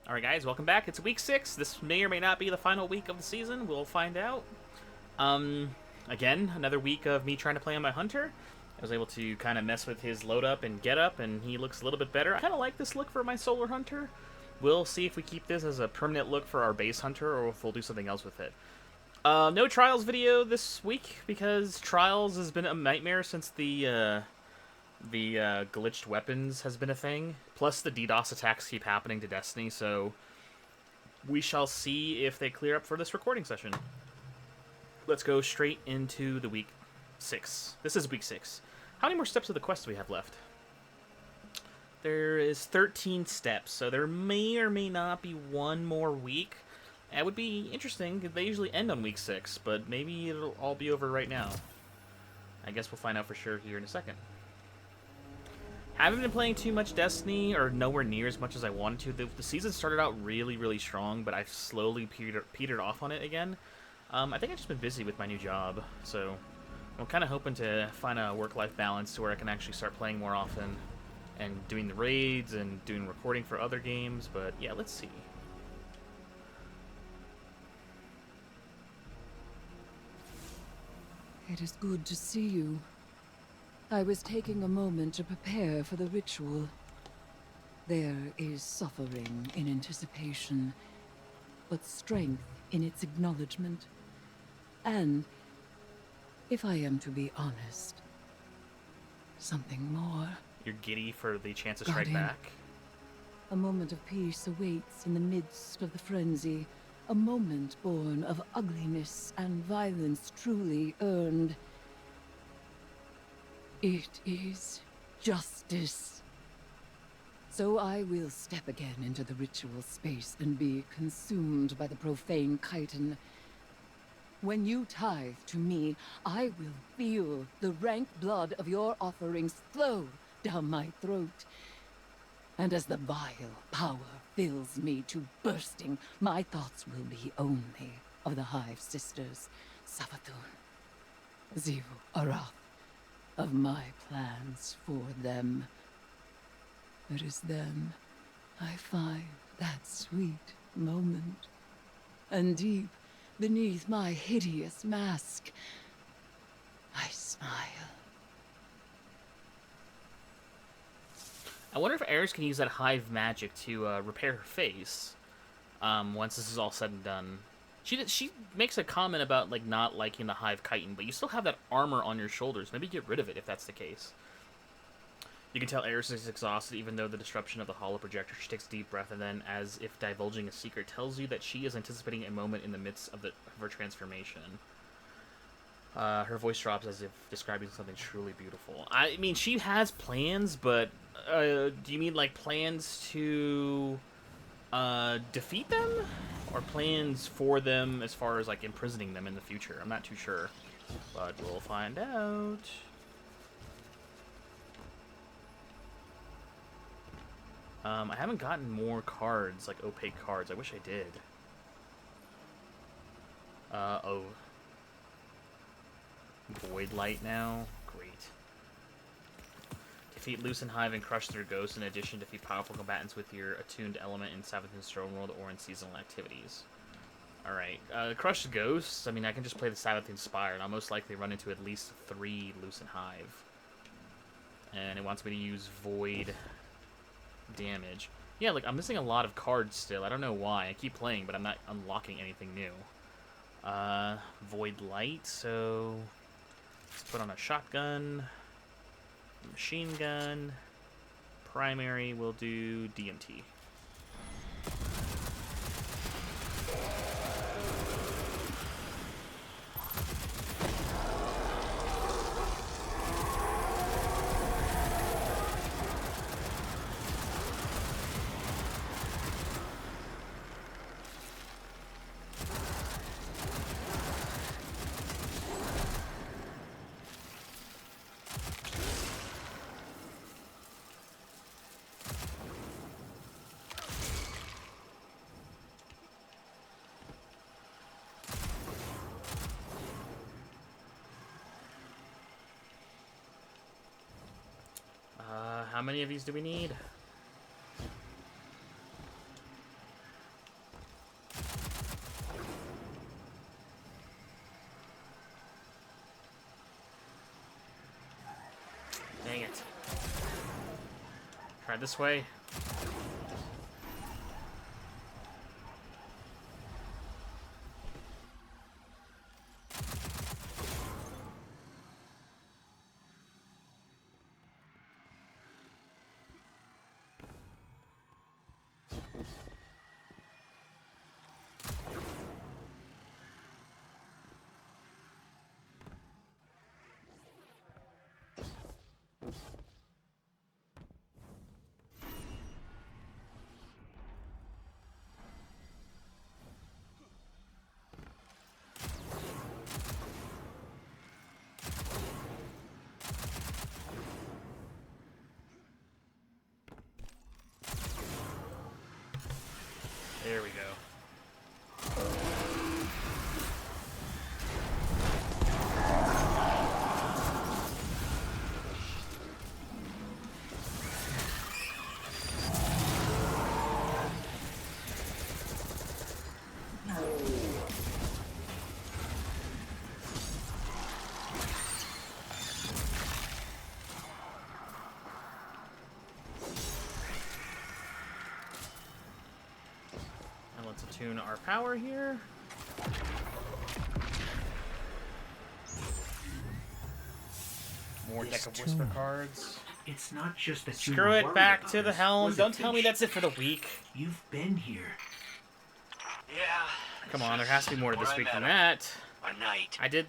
Alright guys, welcome back. It's week 6. This may or may not be the final week of the season. We'll find out. Again, another week of me trying to play on my hunter. I was able to kind of mess with his load up and get up, and he looks a little bit better. I kind of like this look for my solar hunter. We'll see if we keep this as a permanent look for our base hunter, or if we'll do something else with it. No Trials video this week, because Trials has been a nightmare since the glitched weapons has been a thing. Plus, the DDoS attacks keep happening to Destiny, so we shall see if they clear up for this recording session. Let's go straight into the week 6. This is week 6. How many more steps of the quest do we have left? There is 13 steps, so there may or may not be one more week. That would be interesting. They usually end on week 6, but maybe it'll all be over right now. I guess we'll find out for sure here in a second. Haven't been playing too much Destiny, or nowhere near as much as I wanted to. The season started out really, really strong, but I've slowly petered off on it again. I think I've just been busy with my new job, so I'm kind of hoping to find a work-life balance to where I can actually start playing more often and doing the raids and doing recording for other games, but yeah, let's see. It is good to see you. I was taking a moment to prepare for the ritual. There is suffering in anticipation, but strength in its acknowledgement. And, if I am to be honest, something more. You're giddy for the chance to strike Guardian. back? A moment of peace awaits in the midst of the frenzy. A moment born of ugliness and violence truly earned. It is justice. So I will step again into the ritual space and be consumed by the profane chitin. When you tithe to me, I will feel the rank blood of your offerings flow down my throat. And as the vile power fills me to bursting, my thoughts will be only of the Hive Sisters, Savathun, Zivu, Arath, of my plans for them. It is then I find that sweet moment. And deep beneath my hideous mask, I smile. I wonder if Eris can use that hive magic to repair her face once this is all said and done. She makes a comment about like not liking the hive chitin, but you still have that armor on your shoulders. Maybe get rid of it if that's the case. You can tell Eris is exhausted even though the disruption of the holo projector. She takes a deep breath and then, as if divulging a secret, tells you that she is anticipating a moment in the midst of her transformation. Her voice drops as if describing something truly beautiful. I mean, she has plans, but do you mean like plans to defeat them? Or plans for them as far as like imprisoning them in the future? I'm not too sure, but we'll find out. I haven't gotten more cards, like opaque cards. I wish I did. Oh. Void Light now? Great. Defeat Lucent Hive and crush their ghosts. In addition, defeat powerful combatants with your attuned element in Savathun's Throne World or in seasonal activities. Alright. Crush ghosts. I mean, I can just play the Savathun Spire, and I'll most likely run into at least 3 Lucent Hive. And it wants me to use Void damage. Yeah, like, I'm missing a lot of cards still. I don't know why. I keep playing, but I'm not unlocking anything new. Void Light, so let's put on a shotgun, machine gun, primary, we'll do DMT. How many of these do we need? Dang it. Try this way. There we go. Let's attune our power here. More deck of whisper cards. It's not just that Screw it, back to the helm. Don't tell me that's it for the week. You've been here. Yeah. Come on, there has to be more to this week than that. A night. I did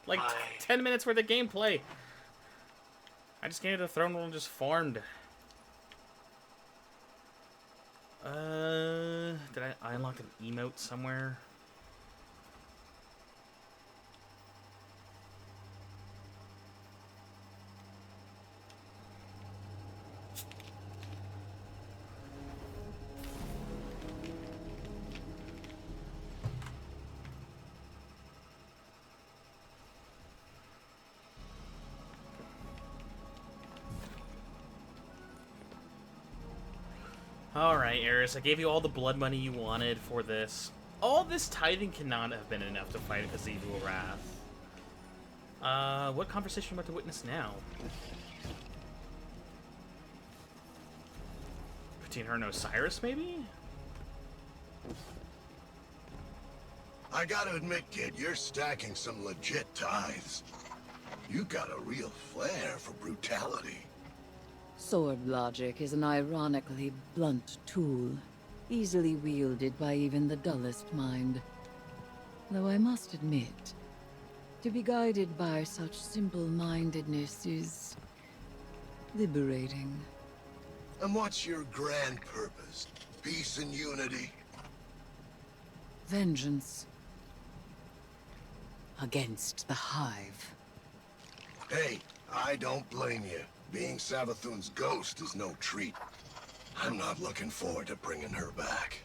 like 10 minutes worth of gameplay. I just came to the throne room and just farmed. Did I unlock an emote somewhere? Alright, Eris, I gave you all the blood money you wanted for this. All this tithing cannot have been enough to fight Azevul Wrath. What conversation are we about to witness now? Between her and Osiris, maybe? I gotta admit, kid, you're stacking some legit tithes. You got a real flair for brutality. Sword logic is an ironically blunt tool, easily wielded by even the dullest mind. Though I must admit, to be guided by such simple-mindedness is liberating. And what's your grand purpose? Peace and unity? Vengeance. Against the Hive. Hey, I don't blame you. Being Savathun's ghost is no treat. I'm not looking forward to bringing her back.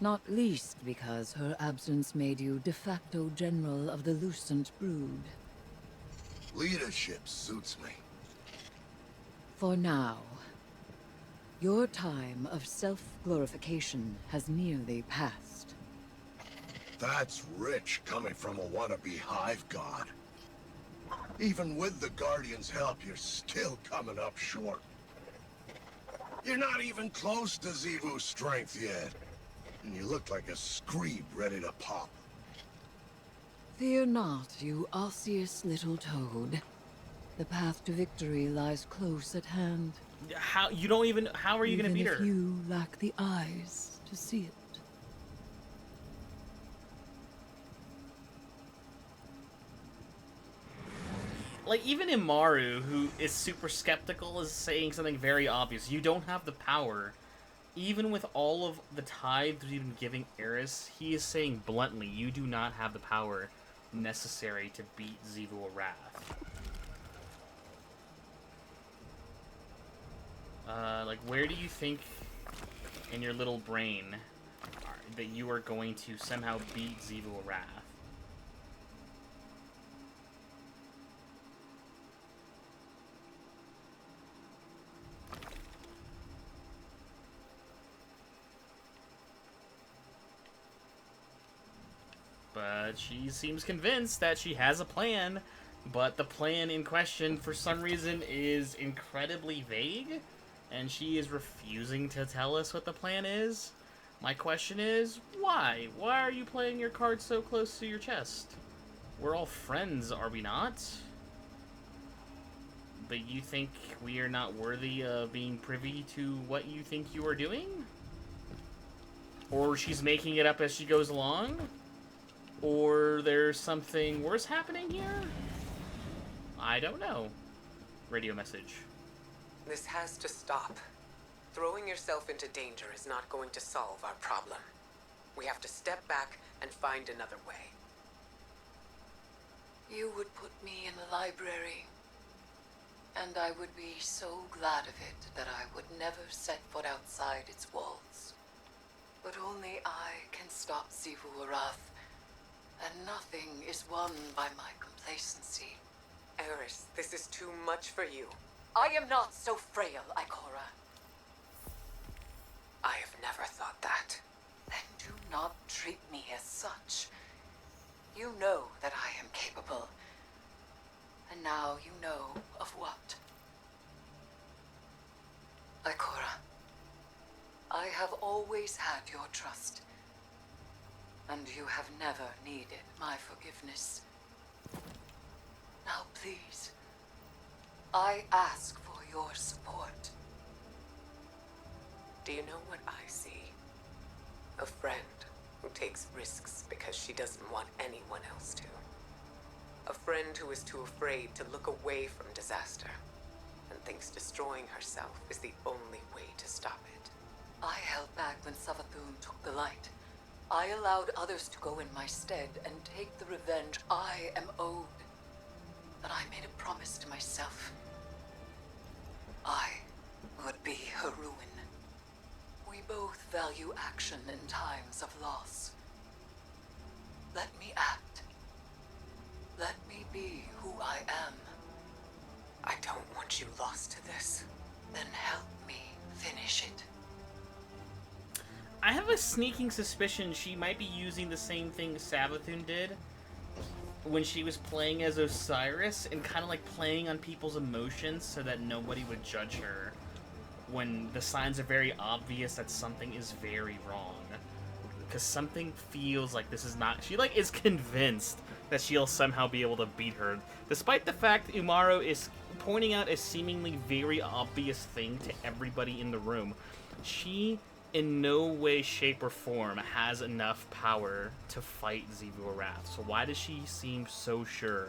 Not least because her absence made you de facto general of the Lucent Brood. Leadership suits me. For now, your time of self-glorification has nearly passed. That's rich coming from a wannabe hive god. Even with the Guardian's help, you're still coming up short. You're not even close to Zevu's strength yet. And you look like a screeb ready to pop. Fear not, you osseous little toad. The path to victory lies close at hand. How are you gonna beat her? Even if you lack the eyes to see it. Like, even Immaru, who is super skeptical, is saying something very obvious. You don't have the power. Even with all of the tithes we've been giving Eris, he is saying bluntly, you do not have the power necessary to beat Zeevul Wrath. Like, where do you think, in your little brain, that you are going to somehow beat Zeevul Wrath? But she seems convinced that she has a plan But the plan in question, for some reason, is incredibly vague, and she is refusing to tell us what the plan is. My question is, why? Why are you playing your cards so close to your chest? We're all friends, are we not? But you think we are not worthy of being privy to what you think you are doing? Or she's making it up as she goes along? Or there's something worse happening here? I don't know. Radio message. This has to stop. Throwing yourself into danger is not going to solve our problem. We have to step back and find another way. You would put me in the library, and I would be so glad of it that I would never set foot outside its walls. But only I can stop Xivu Arath, and nothing is won by my complacency. Eris, this is too much for you. I am not so frail, Ikora. I have never thought that. Then do not treat me as such. You know that I am capable. And now you know of what. Ikora, I have always had your trust. And you have never needed my forgiveness. Now please, I ask for your support. Do you know what I see? A friend who takes risks because she doesn't want anyone else to. A friend who is too afraid to look away from disaster and thinks destroying herself is the only way to stop it. I held back when Savathun took the light. I allowed others to go in my stead and take the revenge I am owed. But I made a promise to myself. I would be her ruin. We both value action in times of loss. Let me act. Let me be who I am. I don't want you lost to this. Then help me finish it. I have a sneaking suspicion she might be using the same thing Savathun did when she was playing as Osiris, and kind of like playing on people's emotions so that nobody would judge her when the signs are very obvious that something is very wrong. Because something feels like this is not... She like is convinced that she'll somehow be able to beat her, despite the fact Immaru is pointing out a seemingly very obvious thing to everybody in the room. She in no way, shape, or form has enough power to fight Xivu Arath. So why does she seem so sure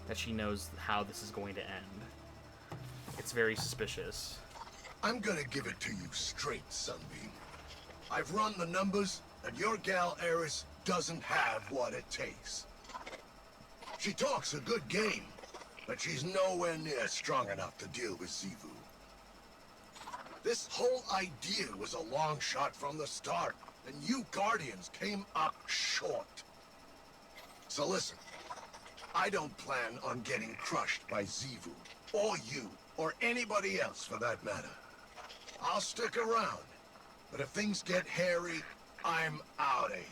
that she knows how this is going to end? It's very suspicious. I'm gonna give it to you straight, Sunbeam. I've run the numbers, and your gal Eris doesn't have what it takes. She talks a good game, but she's nowhere near strong enough to deal with Xivu. This whole idea was a long shot from the start, and you Guardians came up short. So listen, I don't plan on getting crushed by Xivu, or you, or anybody else for that matter. I'll stick around, but if things get hairy, I'm out of here.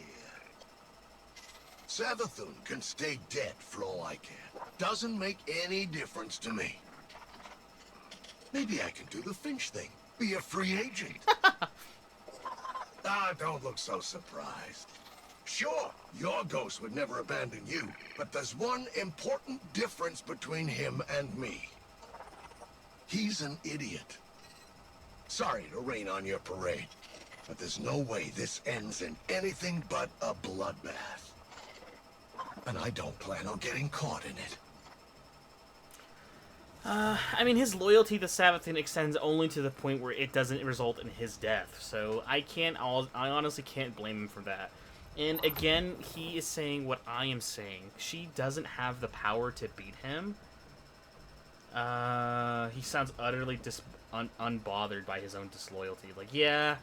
Savathun can stay dead for all I care. Doesn't make any difference to me. Maybe I can do the Finch thing. Be a free agent. Don't look so surprised. Sure, your ghost would never abandon you, but there's one important difference between him and me. He's an idiot. Sorry to rain on your parade, but there's no way this ends in anything but a bloodbath. And I don't plan on getting caught in it. I mean, his loyalty to Savathun extends only to the point where it doesn't result in his death, so I honestly can't blame him for that. And again, he is saying what I am saying. She doesn't have the power to beat him. He sounds utterly unbothered by his own disloyalty. Like, yeah,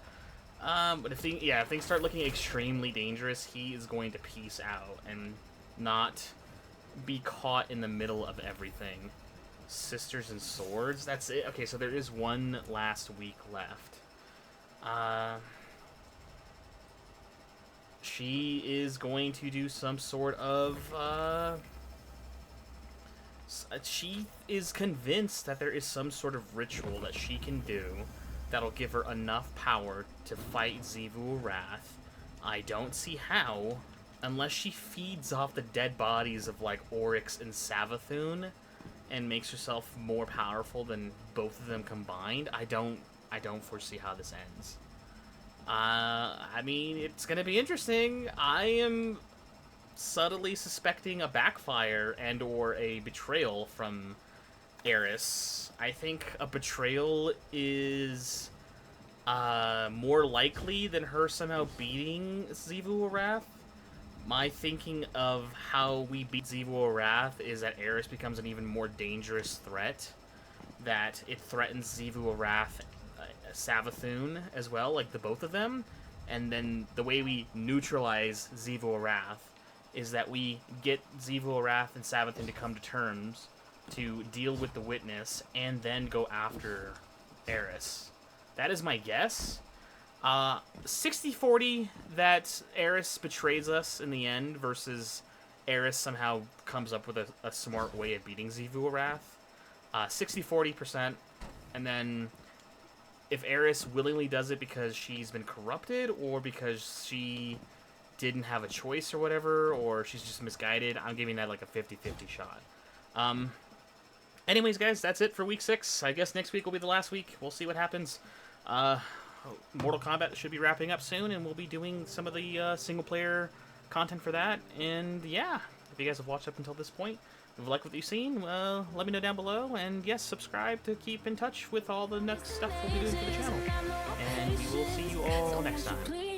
but if things start looking extremely dangerous, he is going to peace out and not be caught in the middle of everything. Sisters and Swords, that's it. Okay, so there is one last week left. She is going to do some sort of she is convinced that there is some sort of ritual that she can do that'll give her enough power to fight Xivu Wrath. I don't see how, unless she feeds off the dead bodies of like Oryx and Savathun and makes herself more powerful than both of them combined. I don't foresee how this ends. I mean, it's gonna be interesting. I am subtly suspecting a backfire and or a betrayal from Eris. I think a betrayal is more likely than her somehow beating Xivu Wrath. My thinking of how we beat Xivu Wrath is that Eris becomes an even more dangerous threat, that it threatens Xivu Wrath, Savathun as well, like the both of them, and then the way we neutralize Xivu Wrath is that we get Xivu Wrath and Savathun to come to terms to deal with the Witness and then go after Eris. That is my guess. 60-40 that Eris betrays us in the end versus Eris somehow comes up with a smart way of beating Xivu Wrath. 60-40%, and then if Eris willingly does it because she's been corrupted or because she didn't have a choice or whatever, or she's just misguided, I'm giving that like a 50-50 shot. Anyways, guys, that's it for week 6. I guess next week will be the last week. We'll see what happens. Mortal Kombat should be wrapping up soon, and we'll be doing some of the single-player content for that. And yeah, if you guys have watched up until this point, if you like what you've seen, let me know down below. And yes, subscribe to keep in touch with all the next stuff we'll be doing for the channel. And we will see you all next time.